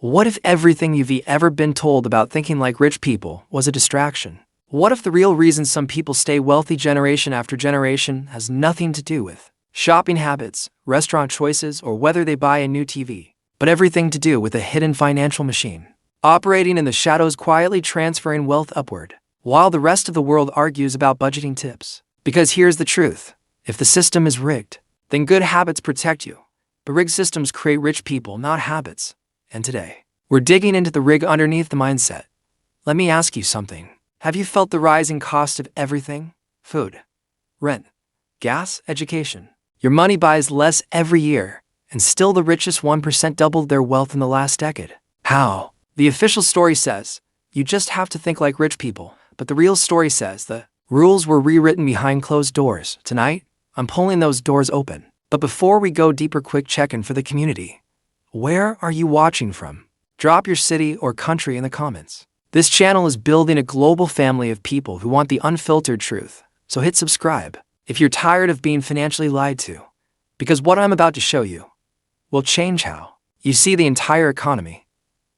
What if everything you've ever been told about thinking like rich people was a distraction? What if the real reason some people stay wealthy generation after generation has nothing to do with shopping habits, restaurant choices, or whether they buy a new TV, but everything to do with a hidden financial machine, operating in the shadows, quietly transferring wealth upward, while the rest of the world argues about budgeting tips? Because here's the truth. If the system is rigged, then good habits protect you. But rigged systems create rich people, not habits. And today, we're digging into the rig underneath the mindset. Let me ask you something. Have you felt the rising cost of everything? Food, rent, gas, education. Your money buys less every year, and still the richest 1% doubled their wealth in the last decade. How? The official story says, you just have to think like rich people. But the real story says the rules were rewritten behind closed doors. Tonight, I'm pulling those doors open. But before we go deeper, quick check-in for the community. Where are you watching from? Drop your city or country in the comments. This channel is building a global family of people who want the unfiltered truth. So hit subscribe if you're tired of being financially lied to. Because what I'm about to show you will change how you see the entire economy.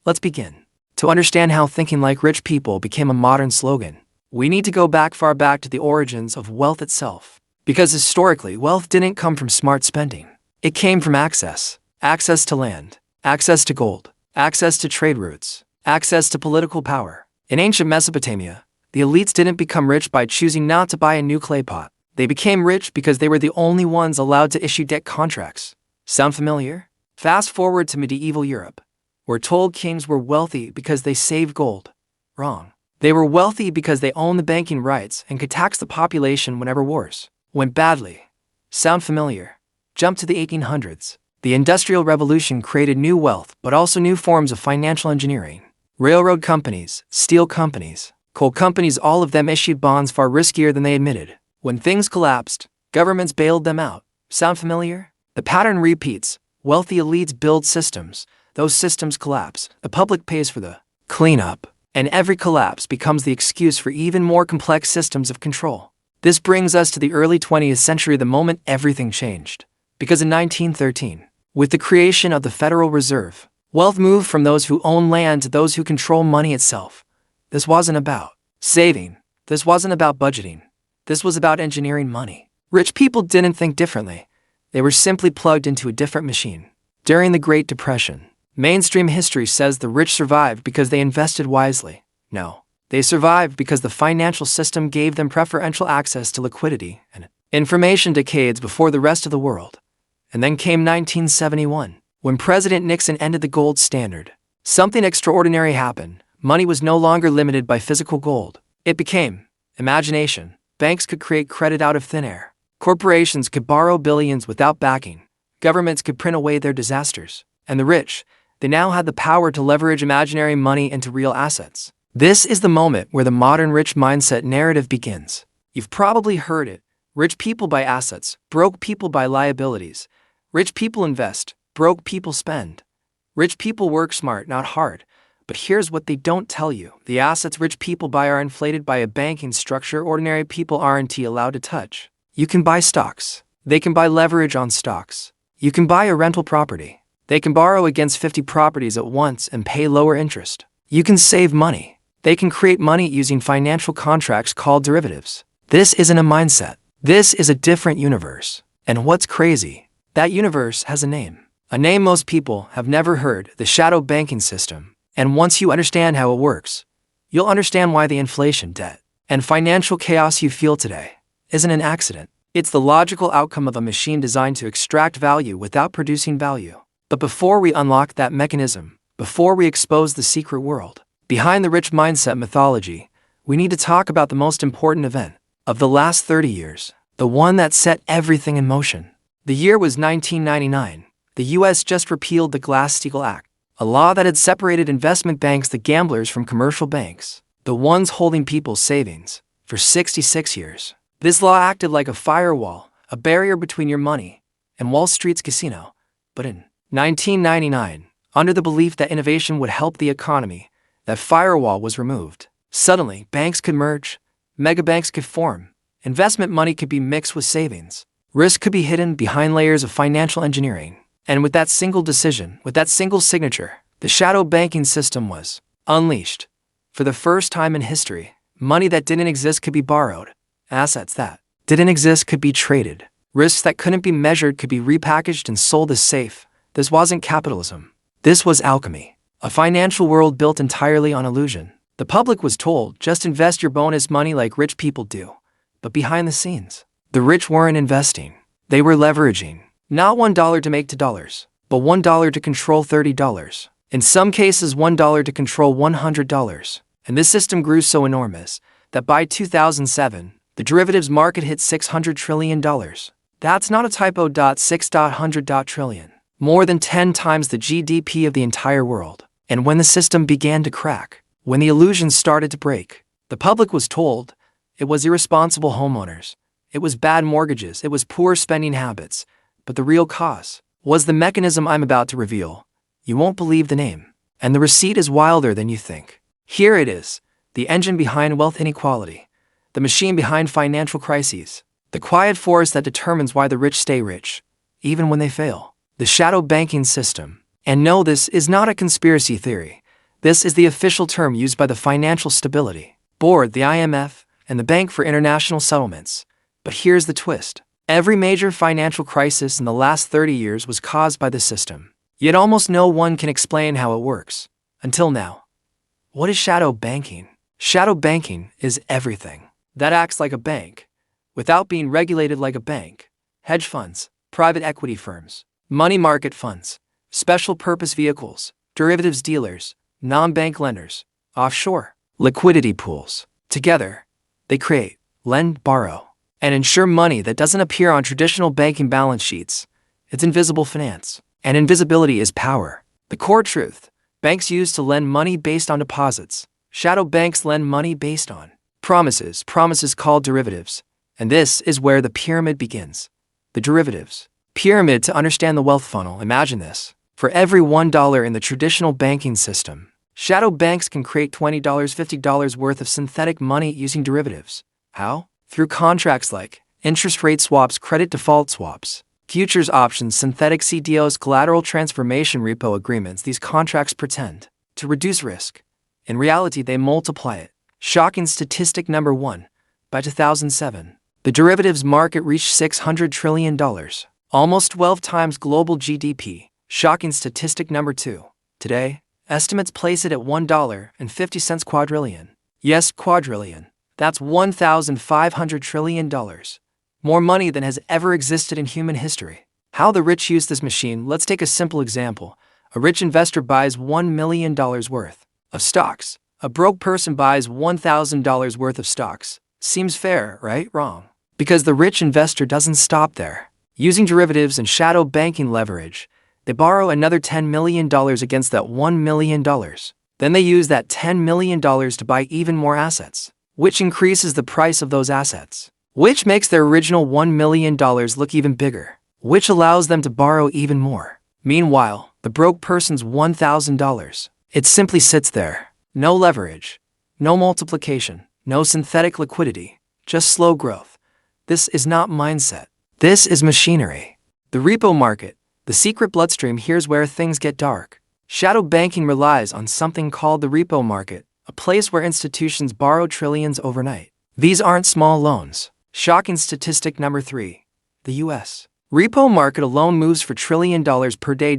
Let's begin. To understand how thinking like rich people became a modern slogan, we need to go far back to the origins of wealth itself. Because historically, wealth didn't come from smart spending. It came from access. Access to land, access to gold, access to trade routes, access to political power. In ancient Mesopotamia, the elites didn't become rich by choosing not to buy a new clay pot. They became rich because they were the only ones allowed to issue debt contracts. Sound familiar? Fast forward to medieval Europe. We're told kings were wealthy because they saved gold. Wrong. They were wealthy because they owned the banking rights and could tax the population whenever wars went badly. Sound familiar? Jump to the 1800s. The Industrial Revolution created new wealth, but also new forms of financial engineering. Railroad companies, steel companies, coal companies, all of them issued bonds far riskier than they admitted. When things collapsed, governments bailed them out. Sound familiar? The pattern repeats. Wealthy elites build systems. Those systems collapse. The public pays for the cleanup. And every collapse becomes the excuse for even more complex systems of control. This brings us to the early 20th century, the moment everything changed. Because in 1913, with the creation of the Federal Reserve, wealth moved from those who own land to those who control money itself. This wasn't about saving. This wasn't about budgeting. This was about engineering money. Rich people didn't think differently. They were simply plugged into a different machine. During the Great Depression, mainstream history says the rich survived because they invested wisely. No, they survived because the financial system gave them preferential access to liquidity and information decades before the rest of the world. And then came 1971, when President Nixon ended the gold standard. Something extraordinary happened. Money was no longer limited by physical gold. It became imagination. Banks could create credit out of thin air. Corporations could borrow billions without backing. Governments could print away their disasters. And the rich, they now had the power to leverage imaginary money into real assets. This is the moment where the modern rich mindset narrative begins. You've probably heard it. Rich people buy assets, broke people buy liabilities. Rich people invest, broke people spend. Rich people work smart, not hard. But here's what they don't tell you. The assets rich people buy are inflated by a banking structure ordinary people aren't allowed to touch. You can buy stocks. They can buy leverage on stocks. You can buy a rental property. They can borrow against 50 properties at once and pay lower interest. You can save money. They can create money using financial contracts called derivatives. This isn't a mindset. This is a different universe. And what's crazy? That universe has a name most people have never heard, the shadow banking system. And once you understand how it works, you'll understand why the inflation, debt, and financial chaos you feel today isn't an accident. It's the logical outcome of a machine designed to extract value without producing value. But before we unlock that mechanism, before we expose the secret world behind the rich mindset mythology, we need to talk about the most important event of the last 30 years, the one that set everything in motion. The year was 1999. The U.S. just repealed the Glass-Steagall Act, a law that had separated investment banks, the gamblers, from commercial banks, the ones holding people's savings, for 66 years. This law acted like a firewall, a barrier between your money and Wall Street's casino. But in 1999, under the belief that innovation would help the economy, that firewall was removed. Suddenly, banks could merge, megabanks could form, investment money could be mixed with savings. Risk could be hidden behind layers of financial engineering. And with that single decision, with that single signature, The shadow banking system was unleashed. For the first time in history, money that didn't exist could be borrowed. Assets that didn't exist could be traded. Risks that couldn't be measured could be repackaged and sold as safe. This wasn't capitalism. This was alchemy. A financial world built entirely on illusion. The public was told, just invest your bonus money like rich people do. But behind the scenes, the rich weren't investing. They were leveraging. Not $1 to make $2, but $1 to control $30. In some cases, $1 to control $100. And this system grew so enormous that by 2007, the derivatives market hit $600 trillion. That's not a typo. 6.100 trillion. More than 10 times the GDP of the entire world. And when the system began to crack, when the illusions started to break, the public was told it was irresponsible homeowners, it was bad mortgages, it was poor spending habits. But the real cause was the mechanism I'm about to reveal. You won't believe the name. And the receipt is wilder than you think. Here it is, the engine behind wealth inequality, the machine behind financial crises, the quiet force that determines why the rich stay rich, even when they fail. The shadow banking system. And no, this is not a conspiracy theory. This is the official term used by the Financial Stability Board, the IMF, and the Bank for International Settlements. But here's the twist. Every major financial crisis in the last 30 years was caused by this system. Yet almost no one can explain how it works. Until now. What is shadow banking? Shadow banking is everything that acts like a bank, without being regulated like a bank. Hedge funds, private equity firms, money market funds, special purpose vehicles, derivatives dealers, non-bank lenders, offshore, liquidity pools. Together, they create, lend, borrow, and insure money that doesn't appear on traditional banking balance sheets. It's invisible finance. And invisibility is power. The core truth. Banks used to lend money based on deposits. Shadow banks lend money based on promises called derivatives. And this is where the pyramid begins. The derivatives pyramid. To understand the wealth funnel, imagine this. For every $1 in the traditional banking system, shadow banks can create $20, $50 worth of synthetic money using derivatives. How? Through contracts like interest rate swaps, credit default swaps, futures options, synthetic CDOs, collateral transformation repo agreements. These contracts pretend to reduce risk. In reality, they multiply it. Shocking statistic number 1. By 2007, the derivatives market reached $600 trillion, almost 12 times global GDP. Shocking statistic number 2. Today, estimates place it at $1.50 quadrillion. Yes, quadrillion. That's $1,500 trillion. More money than has ever existed in human history. How the rich use this machine? Let's take a simple example. A rich investor buys $1 million worth of stocks. A broke person buys $1,000 worth of stocks. Seems fair, right? Wrong. Because the rich investor doesn't stop there. Using derivatives and shadow banking leverage, they borrow another $10 million against that $1 million. Then they use that $10 million to buy even more assets, which increases the price of those assets, which makes their original $1 million look even bigger, which allows them to borrow even more. Meanwhile, the broke person's $1,000, it simply sits there. No leverage, no multiplication, no synthetic liquidity, just slow growth. This is not mindset. This is machinery. The repo market, the secret bloodstream. Here's where things get dark. Shadow banking relies on something called the repo market, a place where institutions borrow trillions overnight. These aren't small loans. Shocking statistic number 3. The US repo market alone moves for $1 trillion per day.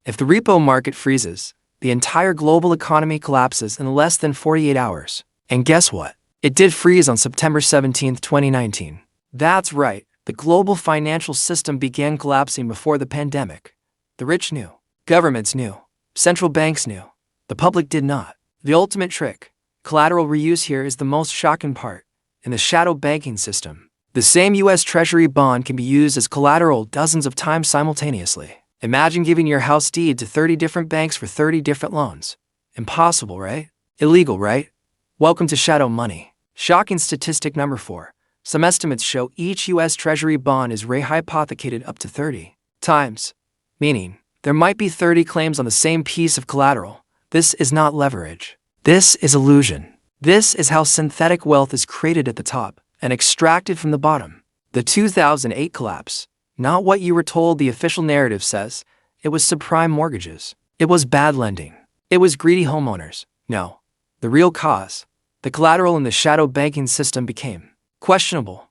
If the repo market freezes, the entire global economy collapses in less than 48 hours. And guess what? It did freeze on September 17, 2019. That's right, the global financial system began collapsing before the pandemic. The rich knew. Governments knew. Central banks knew. The public did not. The ultimate trick. Collateral reuse. Here is the most shocking part. In the shadow banking system, the same U.S. Treasury bond can be used as collateral dozens of times simultaneously. Imagine giving your house deed to 30 different banks for 30 different loans. Impossible, right? Illegal, right? Welcome to shadow money. Shocking statistic number 4. Some estimates show each U.S. Treasury bond is rehypothecated up to 30 times, meaning there might be 30 claims on the same piece of collateral. This is not leverage. This is illusion. This is how synthetic wealth is created at the top and extracted from the bottom. The 2008 collapse. Not what you were told the official narrative says. It was subprime mortgages. It was bad lending. It was greedy homeowners. No. The real cause, the collateral in the shadow banking system became questionable.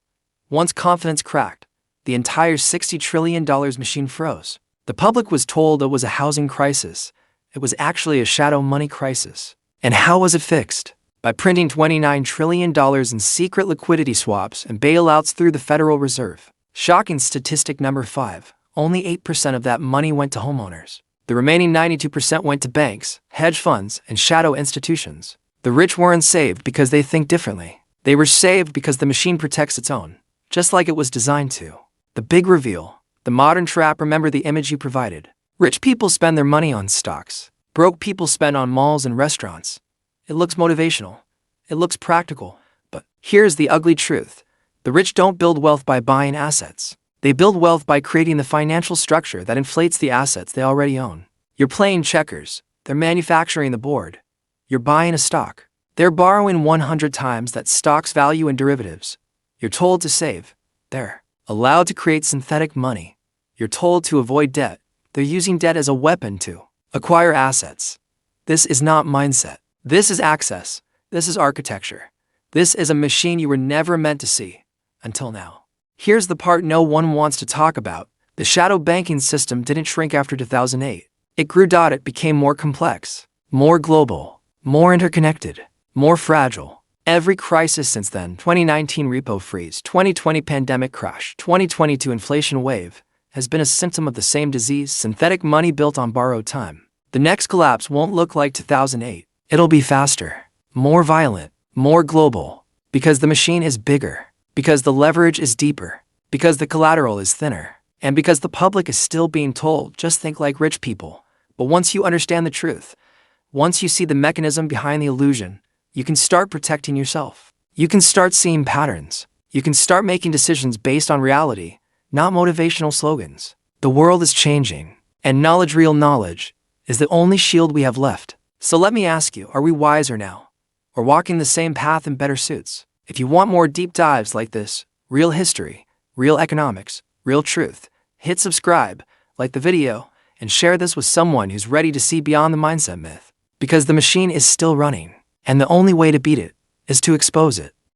Once confidence cracked, the entire $60 trillion machine froze. The public was told it was a housing crisis. It was actually a shadow money crisis. And how was it fixed? By printing $29 trillion in secret liquidity swaps and bailouts through the Federal Reserve. Shocking statistic number 5, only 8% of that money went to homeowners. The remaining 92% went to banks, hedge funds, and shadow institutions. The rich weren't saved because they think differently. They were saved because the machine protects its own, just like it was designed to. The big reveal, the modern trap. Remember the image you provided. Rich people spend their money on stocks. Broke people spend on malls and restaurants. It looks motivational. It looks practical. But here's the ugly truth. The rich don't build wealth by buying assets. They build wealth by creating the financial structure that inflates the assets they already own. You're playing checkers. They're manufacturing the board. You're buying a stock. They're borrowing 100 times that stock's value in derivatives. You're told to save. They're allowed to create synthetic money. You're told to avoid debt. They're using debt as a weapon to acquire assets. This is not mindset. This is access. This is architecture. This is a machine you were never meant to see. Until now. Here's the part no one wants to talk about. The shadow banking system didn't shrink after 2008. It grew. It became more complex, more global, more interconnected, more fragile. Every crisis since then, 2019 repo freeze, 2020 pandemic crash, 2022 inflation wave, has been a symptom of the same disease, synthetic money built on borrowed time. The next collapse won't look like 2008. It'll be faster, more violent, more global, because the machine is bigger, because the leverage is deeper, because the collateral is thinner, and because the public is still being told, just think like rich people. But once you understand the truth, once you see the mechanism behind the illusion, you can start protecting yourself. You can start seeing patterns. You can start making decisions based on reality, not motivational slogans. The world is changing, and knowledge, real knowledge, is the only shield we have left. So let me ask you, are we wiser now? Or walking the same path in better suits? If you want more deep dives like this, real history, real economics, real truth, hit subscribe, like the video, and share this with someone who's ready to see beyond the mindset myth. Because the machine is still running, and the only way to beat it is to expose it.